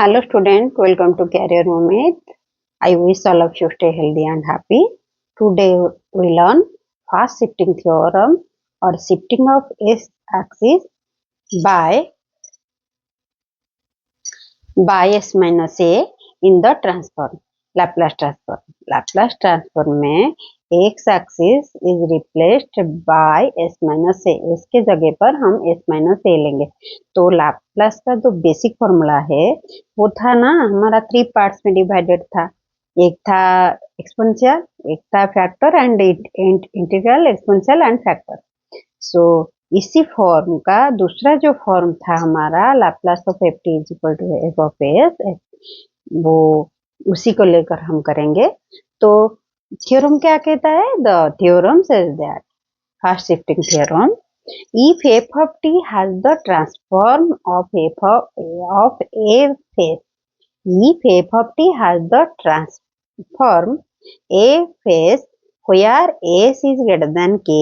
Hello student, welcome to Career Moment. I wish all of you stay healthy and happy. Today we learn fast shifting theorem or shifting of x-axis by s minus a in the transform. Laplace transform. Laplace transform में x axis is replaced by s minus a. इसके जगह पर हम s minus a लेंगे. तो Laplace का जो basic formula है वो था ना हमारा 3 पार्ट्स में डिवाइडेड था. एक था एक्सपोनेंशियल, एक था factor and integral, exponential and factor. So इसी फॉर्म का दूसरा जो फॉर्म था हमारा Laplace of F T is equal to F of S, वो उसी को लेकर हम करेंगे. तो थ्योरम क्या कहता है? The theorem says that fast shifting theorem, if f of t has the transform of a face, if f of t has the transform a face where s is greater than k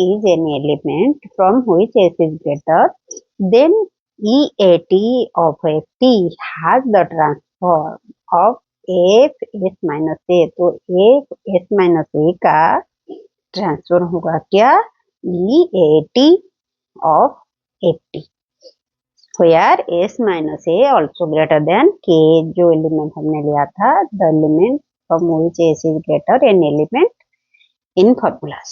is an element from which s is greater, then EAT of ft has the transform of f s minus a. तो f s minus a का transform होगा क्या? EAT of ft where s minus a also greater than k. जो element हमने लिया था, the element from which s is greater, an element in formulas.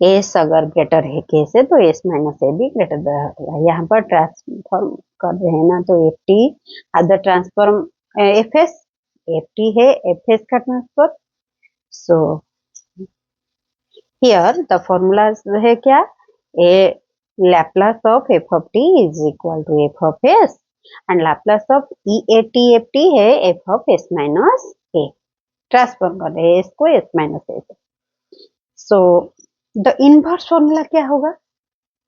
s अगर greater है k से तो s माइनस ए भी ग्रेटर रहेगा. यहाँ पर ट्रांसफॉर्म कर रहे हैं ना, तो F T other transform F T है एफ एस का transform. So here the formula है क्या? A Laplace of F of T is equal to F of S and Laplace of E A T F T है F of S minus A. Transform कर रहे हैं इसको S minus ए से. So the inverse formula क्या होगा?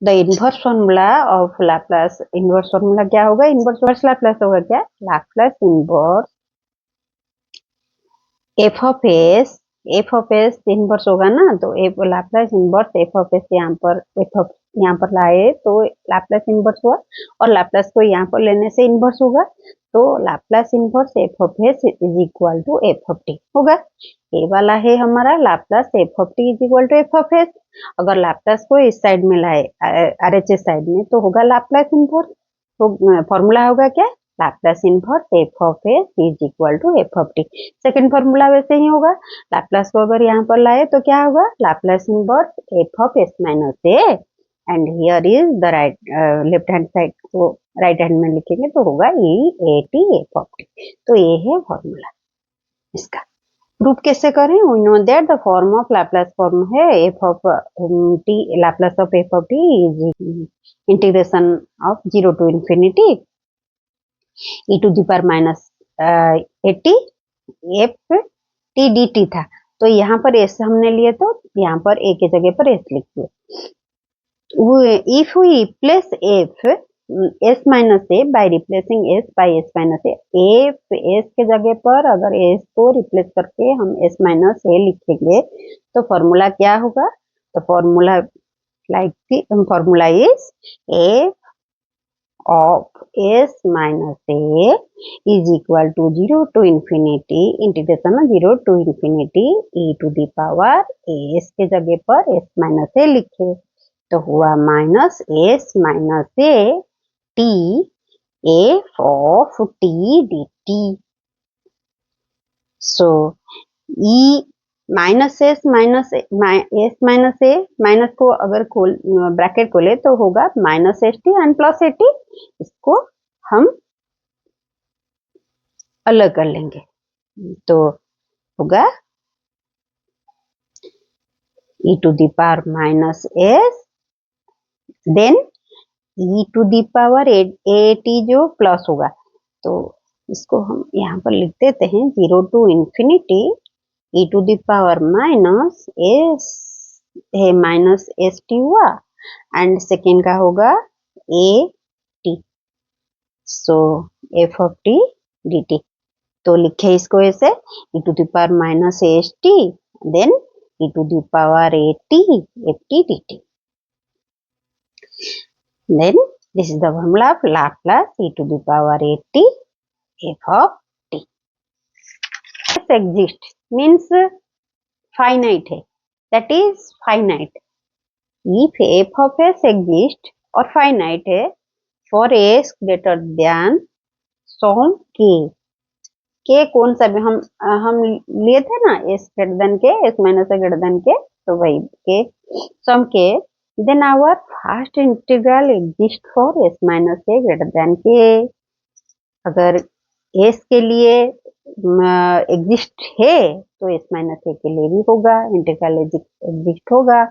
The inverse formula of Laplace, inverse formula क्या होगा? इनवर्स लैप्लास होगा क्या? Laplace inverse F of S inverse होगा ना, तो Laplace inverse F of S यहाँ पर लाए तो लैप्लास इनवर्स हुआ, और लैप्लास को यहाँ पर लेने से इनवर्स होगा. तो Laplace inverse F of S is equal to F of T होगा. ये वाला है हमारा Laplace F of T is equal to F of S. अगर लैप्लास को इस साइड में लाए आरएचएस साइड में तो होगा लैप्लास इनवर्स. तो फॉर्मूला होगा क्या? Laplace inverse F of S is equal to F of T. Second formula वैसे ही होगा. लैप्लास को अगर यहाँ पर लाए तो क्या होगा? Laplace inverse F of S minus A and here is the right left hand side को राइट हैंड में लिखेंगे तो होगा E A T F of T. तो ये है फॉर्मूला. इसका प्रूफ कैसे करें? We know that the form of Laplace form है F of T, Laplace of F of T is integration of 0 to infinity e to the power minus 80 F t d T था. तो यहाँ पर S हमने लिए तो यहाँ पर ए के जगह पर एस लिख दिए. If we replace f s minus a by replacing s by S minus a, f s के जगह पर अगर एस को रिप्लेस करके हम एस माइनस ए लिखेंगे तो फॉर्मूला क्या होगा? तो formula formula is F of s minus a is equal to 0 to infinity integration 0 to infinity e to the power s के जगह पर s minus a लिखे तो हुआ minus s minus a t f of t dt. so e minus S minus S minus A, minus को अगर bracket खोले तो होगा minus S T and plus A T. इसको हम अलग कर लेंगे तो होगा e to the power minus S then e to the power A T जो प्लस होगा. तो इसको हम यहाँ पर लिख देते हैं 0 to infinity e to the power minus s है, माइनस एस टी हुआ एंड सेकेंड का होगा a t. So f of t d t. तो लिखे इसको ऐसे e to the power minus S t then e to the power A T F t d t. Then This is the formula of Laplace e to the power at f of t. Exists means finite है, that is finite. If f of s exists or finite है for s greater than some k कौन सा भी हम लिए थे ना, s greater than k, s minus greater than k, तो वही के सम के, then our first integral exist for s minus a greater than k. अगर s के लिए एग्जिस्ट है तो s माइनस ए के लिए भी होगा, इंटीग्रल एग्जिस्ट होगा.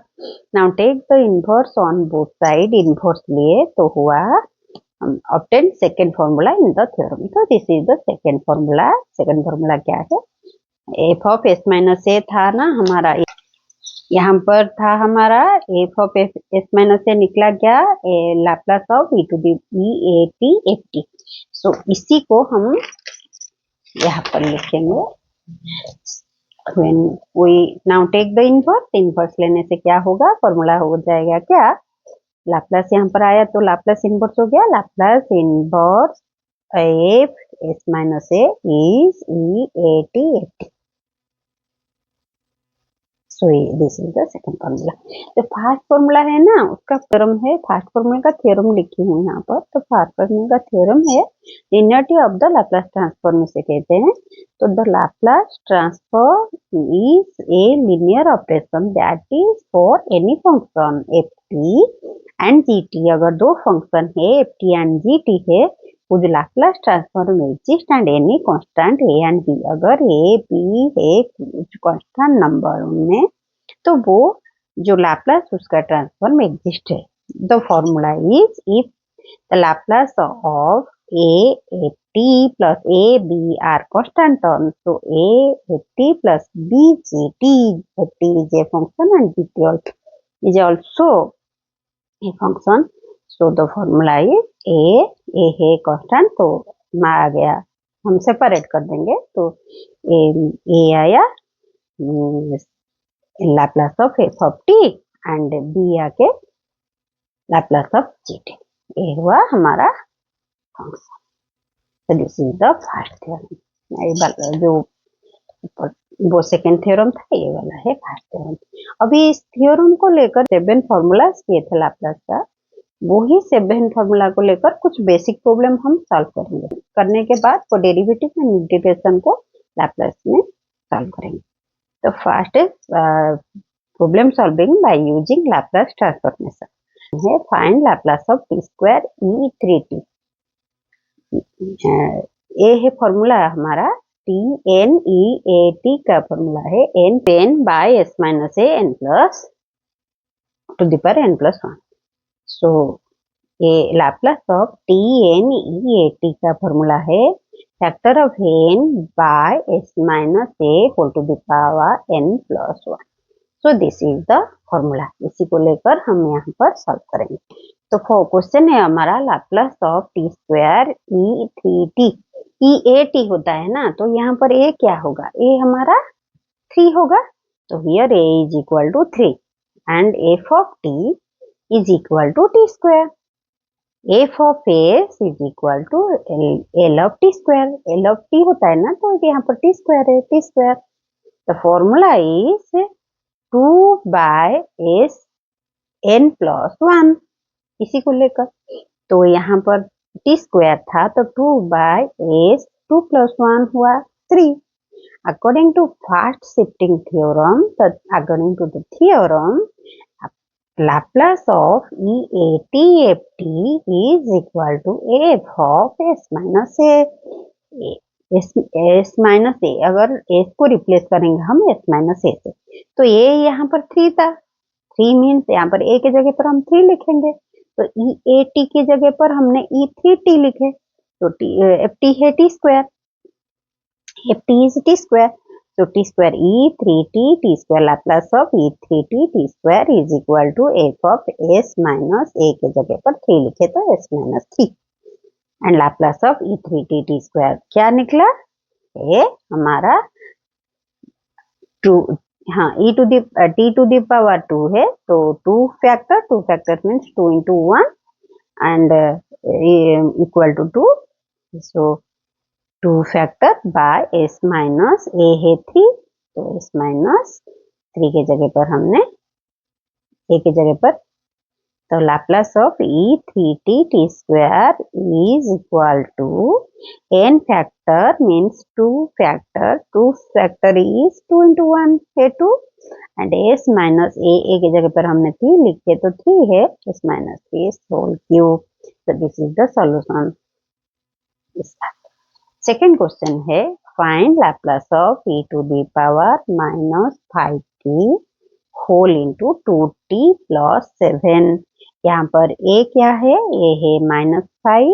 Now take the inverse on both side, inverse लिए तो हुआ obtain second formula in the theorem. तो this is the second formula. second formula क्या है, f of s minus a था ना हमारा, यहाँ पर था हमारा f of s minus a निकला क्या, Laplace of e to the e a t f t. सो इसी को हम यहाँ पर लिखेंगे. when we now take the inverse, inverse लेने से क्या होगा, फॉर्मूला हो जाएगा क्या, लाप्लास यहाँ पर आया तो लाप्लास इनवर्स हो गया, Laplace inverse f s minus a is e a t f t. So this is the second formula. तो फर्स्ट फॉर्मूला है ना, उसका थ्योरम है, फर्स्ट फॉर्मूला का थ्योरम लिखी हूँ यहाँ पर. तो फर्स्ट फॉर्मूला का थ्योरम है linearity of the Laplace transform से कहते हैं. तो the Laplace transform is a linear operation that is for any function f t and ji t. अगर दो फंक्शन है f t and ji t है, कुछ Laplace transform exist and any constant a and b. अगर a B है कुछ constant number उनमें, तो वो जो लाप्लास उसका ट्रांसफॉर्म एग्जिस्ट है. The formula is if the Laplace of A F T plus A B are constant terms, तो A F T plus B G T. F T is a function and ji T is also a function. So the formula is A है constant, तो आ गया, हम separate कर देंगे तो a आया Laplace of F of t and b आके Laplace of g t. ये हुआ हमारा फंक्शन. तो this is the first theorem. जो वो सेकेंड थ्योरम था, ये वाला है फर्स्ट थ्योरम. अभी इस थ्योरम को लेकर 7 फॉर्मूलाज किए थे लाप्लास का, वही 7 फॉर्मूला को लेकर कुछ बेसिक प्रॉब्लम हम सॉल्व करेंगे. करने के बाद वो डेरिवेटिव एंड इंटीग्रेशन को लाप्लास में सॉल्व करेंगे. तो first is problem solving by using Laplace transformation है. Find Laplace of T square E 3t. ये है फॉर्मूला हमारा, T N E A T का फॉर्मूला है, N by S minus A N plus to the power N plus 1. So ये Laplace of T N E A T का formula है factor of N by S minus a whole to the power N plus 1. So this is the formula. इसी को लेकर हम यहाँ पर solve करेंगे. तो क्वेश्चन है हमारा Laplace of T square E 3t. E A T होता है ना, तो यहाँ पर ए क्या होगा, ए हमारा 3 होगा. तो here a is equal to 3 and f of t is equal to t square. f of s is equal to l of t square. l of t होता है ना, तो यहाँ पर t square है, t square. The formula is 2 by s n plus 1. इसी को लेकर तो यहाँ पर t square था, तो 2 by s 2 plus 1 हुआ 3. According to first shifting theorem, according to the theorem, Laplace of e a t f t is equal to f of s minus a. s minus a, अगर s को replace करेंगे हम s minus a से, तो ये यहाँ पर 3 था. 3 मीन्स यहाँ पर a के जगह पर हम 3 लिखेंगे, तो e a t की जगह पर हमने e 3t लिखे, तो f t है t square. f t is t square. So t square e 3t, t square Laplace of e 3t, t square is equal to f of s minus a के जगह पर 3 लिखे तो s minus 3 and Laplace of e 3t t square क्या निकला, ये हमारा 2, हाँ e to the t to the power 2 है, तो 2 factor means 2 into 1 and equal to 2. So 2 factor by s minus a है 3, तो s minus 3 के जगह पर हमने a के जगह पर, तो Laplace of e3t t square is equal to n factor means 2 factor is 2 into 1 है 2 and s minus a की जगह पर हमने 3 लिखे तो 3 है, s minus 3 is whole cube. So this is the solution. Second question है find Laplace of e to the power minus 5t whole into 2t plus 7. यहाँ पर a क्या है, a है -5,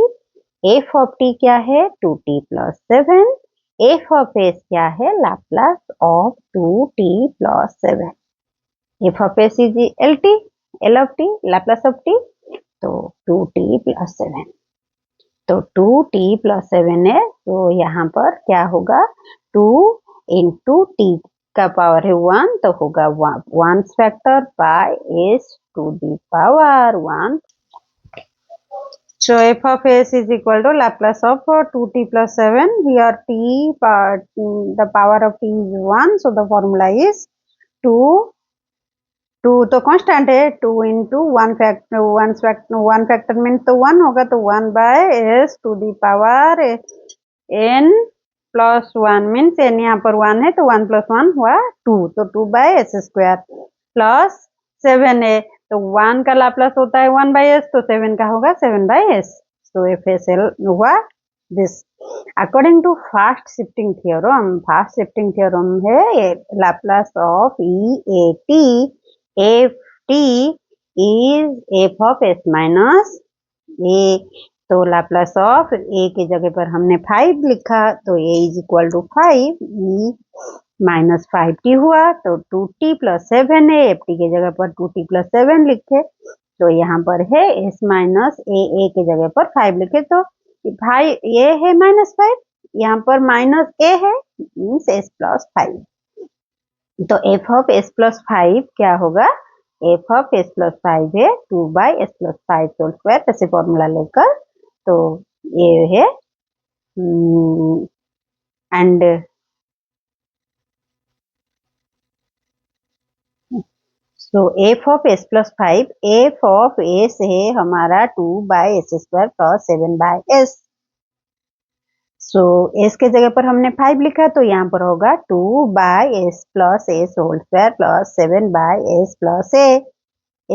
f ऑफ t क्या है 2t plus 7, f of s क्या है Laplace of 2t plus 7. f of s is l of t Laplace of t, तो 2t प्लस 7, तो 2t प्लस 7 है, तो यहाँ पर क्या होगा 2 इंटू t का पावर है 1, तो होगा 1 factor by s to the power 1. So f of s is equal to Laplace of 2t plus 7. Here the power of t is 1, so the formula is 2 तो कांस्टेंट है 2 into 1 factor means तो 1 होगा, तो 1 by s to the power n plus 1 means n यहाँ पर 1 है, तो 1 plus 1 हुआ 2, तो 2 बाय एस स्क्वायर प्लस 7 है, तो 1 का लाप्लास होता है 1 बाय s, तो 7 का होगा 7 बाय s. तो एफ एस एल हुआ this. According to first shifting theorem है Laplace of E A T F T is F of S minus A. तो लाप्लास ऑफ ए के जगह पर हमने 5 लिखा, तो A is equal to 5 E minus 5t हुआ, तो 2t प्लस 7 है, एफ टी के जगह पर 2t प्लस 7 लिखे, तो यहाँ पर है s माइनस ए के जगह पर 5 लिखे, तो भाई ये है -5, यहाँ पर माइनस ए है मीन्स s प्लस 5, तो f ऑफ s प्लस 5 क्या होगा, f ऑफ s प्लस 5 है 2 by s plus 5 whole square, ऐसे फॉर्मूला लेकर, तो ये है and so f of s plus 5, f of s है हमारा 2 by s square plus 7 by s. So s के जगह पर हमने 5 लिखा, तो यहाँ पर होगा 2 by s plus s whole square plus 7 by s plus a,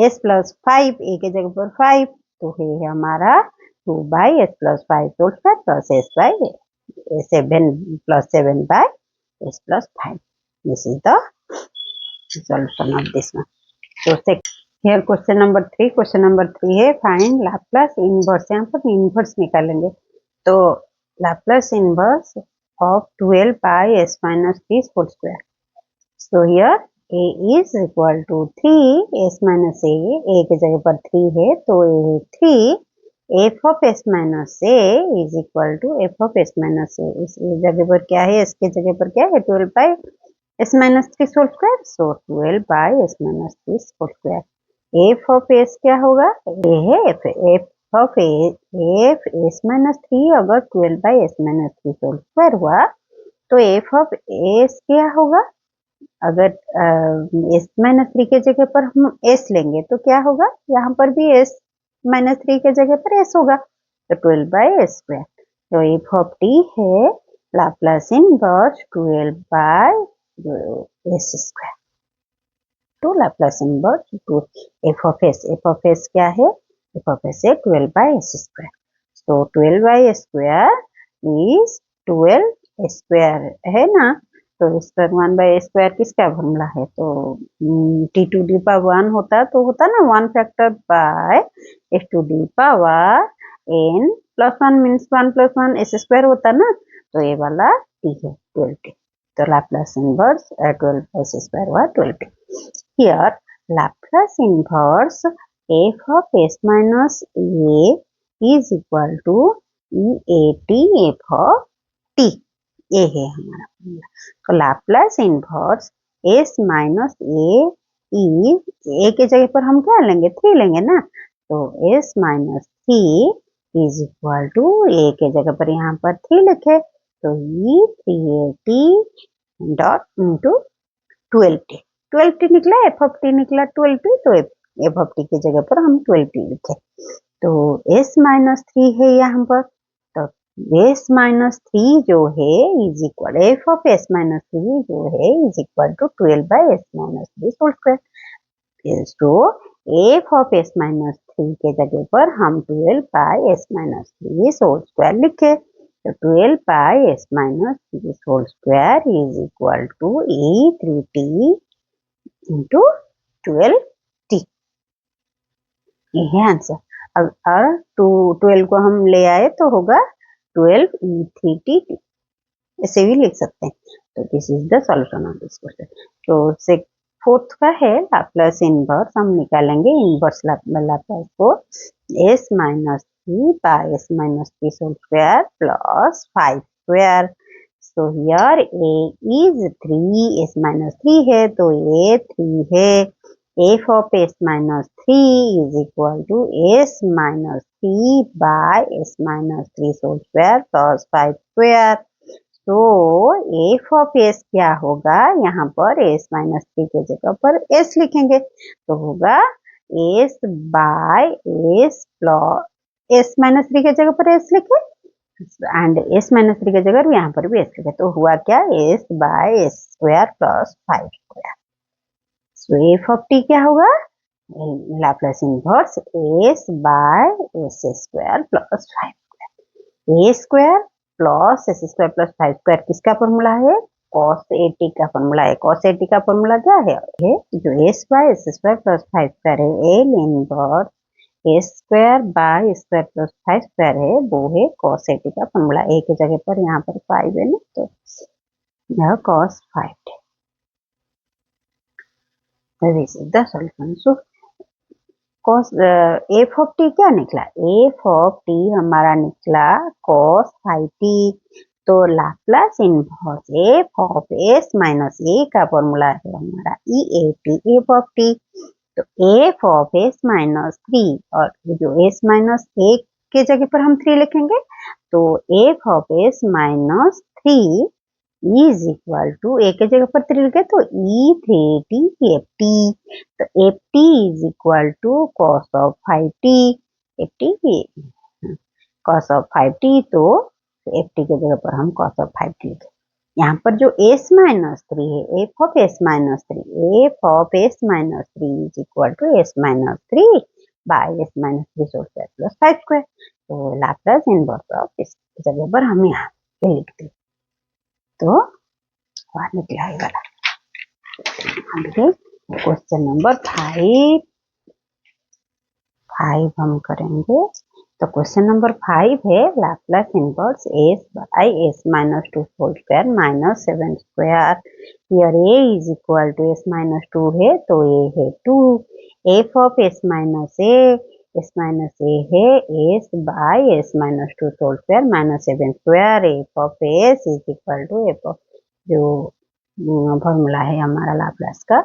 s plus 5 a के जगह पर 5, तो है हमारा 2 by s plus 5 whole square plus s by 7 plus 7 by s plus 5. This is the solution of this one. So here question number 3 है find Laplace inverse. यहाँ पर inverse निकालेंगे, तो Laplace inverse of 12 by s minus 3 whole square. So here a is equal to 3 s minus a के जगह पर 3 है, तो a है 3, f of s minus a is equal to f of s minus a. इस जगह पर क्या है, s के जगह पर क्या है 12 by s minus 3 whole square, so 12 by s minus 3 whole square. f of s क्या होगा, ये है f of f s minus 3 अगर 12 by s minus 3 whole square हुआ, तो f ऑफ s क्या होगा, अगर s minus 3 के जगह पर हम s लेंगे तो क्या होगा, यहाँ पर भी s minus 3 के जगह पर s होगा, तो 12 बाई s स्क्वायर. तो f ऑफ t है Laplace inverse 12 by s square to Laplace inverse to f of s क्या है, f ऑफ s है 12 बाई s स्क्वायर. तो 12 by s square is 12 square है ना, तो स्क्वायर 1 बाई स्क्वायर किसका फॉर्मूला है, तो t टू दी पावर 1 होता, तो होता ना 1 factor by s to the power n plus 1 means 1 plus 1 s square होता ना, तो ये वाला t है 12t. तो लाप्लास इनवर्स 12 s स्क्वायर हुआ 12t. Here Laplace inverse f of s minus a is equal to EAT f of t. ये है हमारा फॉर्मूला. तो Laplace inverse s minus a के जगह पर हम क्या लेंगे 3 लेंगे ना, तो s minus 3 is equal to A के जगह पर यहाँ पर 3 लिखे तो ये 380 डॉट इंटू 12t 12t निकला, एफ ऑफ टी निकला 12t, तो एफ ऑफ टी की जगह पर हम 12t लिखे। तो s माइनस 3 है यहाँ पर, तो s माइनस 3 जो है is equal f of s minus 3 जो है is equal to 12 by s minus 3 whole square. तो एफ ऑफ s माइनस 3 के जगह पर हम 12 by s minus 3 whole square लिखे, तो 12 by s minus 3 whole square is equal to e3t into 12t, ये है आंसर। और 12 को हम ले आए तो होगा 12e3t, ऐसे भी लिख सकते हैं। तो this is the solution of this question. तो फोर्थ का है लाप्लास इनवर्स, हम निकालेंगे इनवर्स लाप्लास को s minus 3 by s minus 3 whole square plus 5 square. So here a is 3, s minus 3 है तो a 3 है, f of s minus 3 is equal to s minus 3 by s minus 3 whole square plus 5 square। तो f of s क्या होगा, यहाँ पर s minus 3 के जगह पर s लिखेंगे तो होगा s by s plus s minus 3 के जगह पर s लिखे एंड s minus 3 के जगह यहाँ पर भी s लिखे, तो हुआ क्या s by s square plus 5 square। So f of t क्या होगा, Laplace inverse s by s square plus 5 square. a square plus s square plus 5 square किसका फॉर्मूला है, cos at का फॉर्मूला है। cos at का formula क्या है, जो s by s square plus 5 square है, l inverse s square by square plus 5 square है, वो है cos at का फॉर्मूला। a की जगह पर यहाँ पर 5 है ना, तो यह cos 5 है। This is the solution. So cos f of t क्या निकला, f of t हमारा निकला cos 5t। तो Laplace inverse f of s minus a का फॉर्मूला है हमारा e8 f of t। तो f of s माइनस 3 और जो s माइनस 1 के जगह पर हम 3 लिखेंगे, तो f of s minus 3 is equal to A के जगह पर 3 लिखे तो e3t ft, तो ft is equal to cos of 5t, ft cos of 5t, तो ft के जगह पर हम cos ऑफ 5t लिखे। यहाँ पर जो s माइनस 3 है, f of s minus 3, f of s minus 3 is equal to s minus 3 by s minus 3 whole square plus 5 square. तो लाप्लास इनवर्स ऑफ इस जगह पर हम यहाँ पे लिखते हैं, तो बाहर निकला है वाला। क्वेश्चन नंबर 5 हम करेंगे। तो क्वेश्चन नंबर 5 है Laplace inverse s by s minus 2 whole square minus 7 square. Here a is equal to s minus 2 है तो a है 2, f of s minus a है s by s minus 2 whole square minus 7 square. f of s is equal to f of जो formula है हमारा Laplace का,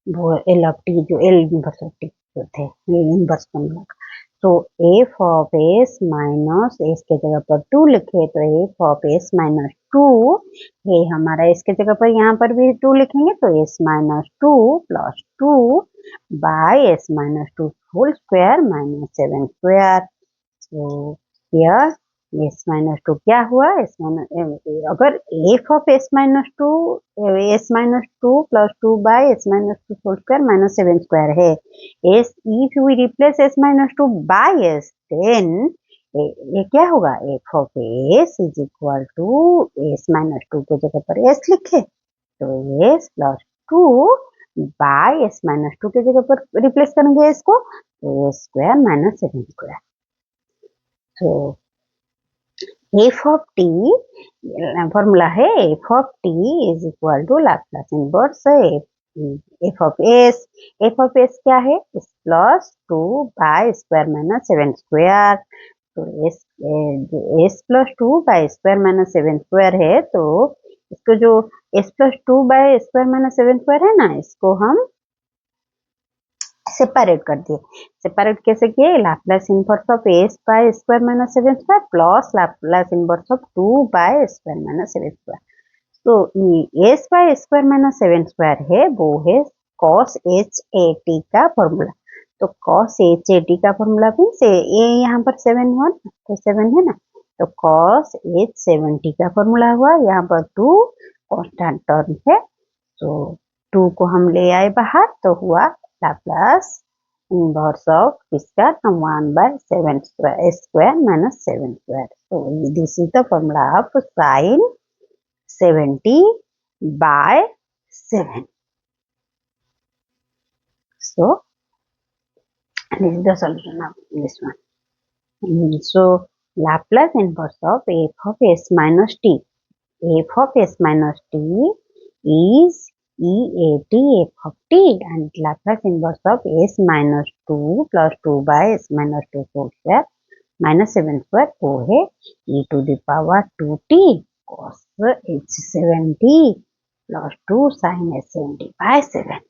वो L of t, जो एल इनवर्स ऑफ टी थे inverse formula का। तो f of S minus S के जगह पर 2 लिखे तो एफ ऑफ एस माइनस 2 है हमारा, एस के जगह पर यहाँ पर भी 2 लिखेंगे तो S minus 2 plus 2 by S minus 2 whole square minus 7 square. तो हियर एस माइनस 2 क्या हुआ, एस माइनस, अगर F of S minus 2 plus 2 by S minus 2 whole square minus 7 square है, S if we replace S minus 2 by S then ये क्या होगा, F of S is equal to S minus 2 के जगह पर S लिखे तो s plus 2 by S minus 2 के जगह पर रिप्लेस करेंगे एस को, तो एस स्क्वायर माइनस 7 स्क्वायर। तो f of t फॉर्मूला है f of t is equal to Laplace inverse f of s क्या है, s plus 2 by square minus 7 square. तो s plus 2 by square minus 7 square है, तो इसको जो s plus 2 by square minus 7 square है ना, इसको हम सेपरेट कर दिए। सेपरेट कैसे किए? Laplace inverse of S by square minus 7 square plus Laplace inverse of 2 by square minus 7 square. तो S by square minus 7 square है वो है cos HAT का फॉर्मूला। तो cos HAT का फॉर्मूला मीन्स ये यहाँ पर 7 हुआ ना, तो 7 है ना, तो cos H70 का फॉर्मूला हुआ। यहाँ पर 2 कांस्टेंट टर्म है, तो 2 को हम ले आए बाहर, तो हुआ लाप्लास इनवर्स ऑफ इसका 1 बाय 7 स्क्वायर माइनस 7 स्क्वायर। तो this is the formula of sine 70 by 7. So this is the solution of this one. So Laplace inverse of f of s minus t. F of s minus t is EAT f of t, and Laplace inverse of s minus 2 plus 2 by s minus 2 whole square minus 7 square वो है e to the power 2t cos h70 plus 2 sin h70 by 7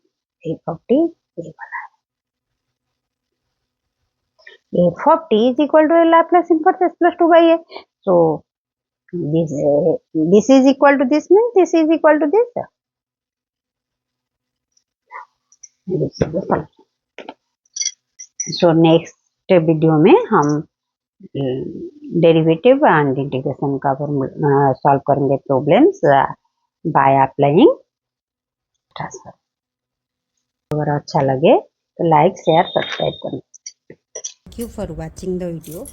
f of t ये वाला है। f of t is equal to Laplace inverse s plus 2 by a, so this is equal to this means this is equal to this. So next video में हम derivative and integration का solve करेंगे problems by applying transfer. अगर अच्छा लगे तो like share subscribe करें। Thank you for watching the video.